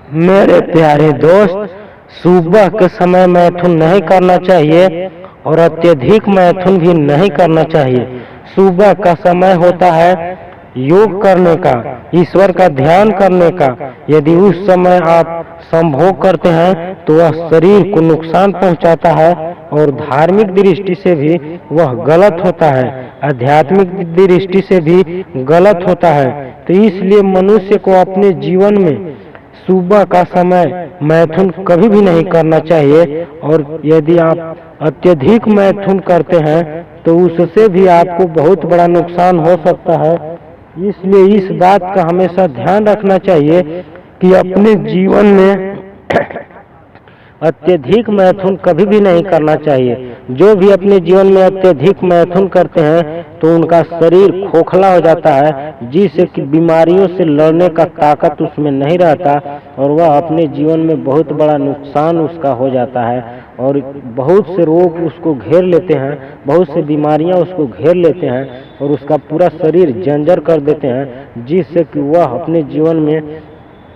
मेरे प्यारे दोस्त, सुबह के समय मैथुन नहीं करना चाहिए और अत्यधिक मैथुन भी नहीं करना चाहिए। सुबह का समय होता है योग करने का, ईश्वर का ध्यान करने का। यदि उस समय आप संभोग करते हैं तो वह शरीर को नुकसान पहुंचाता है और धार्मिक दृष्टि से भी वह गलत होता है, आध्यात्मिक दृष्टि से भी गलत होता है। तो इसलिए मनुष्य को अपने जीवन में सुबह का समय मैथुन कभी भी नहीं करना चाहिए। और यदि आप अत्यधिक मैथुन करते हैं तो उससे भी आपको बहुत बड़ा नुकसान हो सकता है। इसलिए इस बात का हमेशा ध्यान रखना चाहिए कि अपने जीवन में अत्यधिक मैथुन कभी भी नहीं करना चाहिए। जो भी अपने जीवन में अत्यधिक मैथुन करते हैं तो उनका शरीर खोखला हो जाता है, जिससे कि बीमारियों से लड़ने का ताकत उसमें नहीं रहता और वह अपने जीवन में बहुत बड़ा नुकसान उसका हो जाता है और बहुत से रोग उसको घेर लेते हैं, बहुत से बीमारियां उसको घेर लेते हैं और उसका पूरा शरीर जर्जर कर देते हैं, जिससे कि वह अपने जीवन में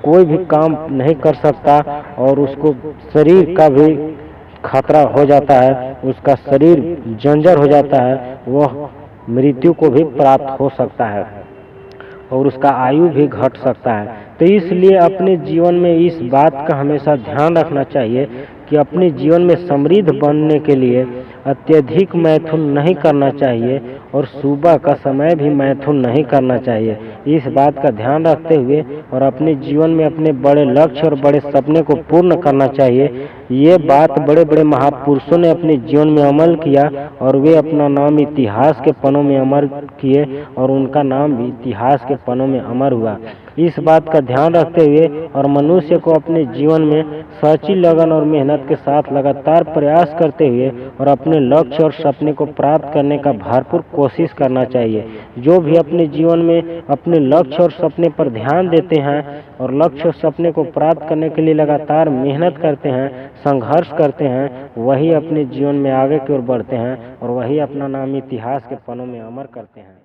कोई भी काम नहीं कर सकता और उसको शरीर का भी खतरा हो जाता है, उसका शरीर जर्जर हो जाता है, वह मृत्यु को भी प्राप्त हो सकता है और उसका आयु भी घट सकता है। तो इसलिए अपने जीवन में इस बात का हमेशा ध्यान रखना चाहिए कि अपने जीवन में समृद्ध बनने के लिए अत्यधिक मैथुन नहीं करना चाहिए और सुबह का समय भी मैथुन नहीं करना चाहिए। इस बात का ध्यान रखते हुए और अपने जीवन में अपने बड़े लक्ष्य और बड़े सपने को पूर्ण करना चाहिए। ये बात बड़े बड़े महापुरुषों ने अपने जीवन में अमल किया और वे अपना नाम इतिहास के पन्नों में अमर किए और उनका नाम भी इतिहास के पन्नों में अमर हुआ। इस बात का ध्यान रखते हुए और मनुष्य को अपने जीवन में सच्ची लगन और मेहनत के साथ लगातार प्रयास करते हुए और अपने लक्ष्य और सपने को प्राप्त करने का भरपूर कोशिश करना चाहिए। जो भी अपने जीवन में अपने लक्ष्य और सपने पर ध्यान देते हैं और लक्ष्य और सपने को प्राप्त करने के लिए लगातार मेहनत करते हैं, संघर्ष करते हैं, वही अपने जीवन में आगे की ओर बढ़ते हैं और वही अपना नाम इतिहास के पन्नों में अमर करते हैं।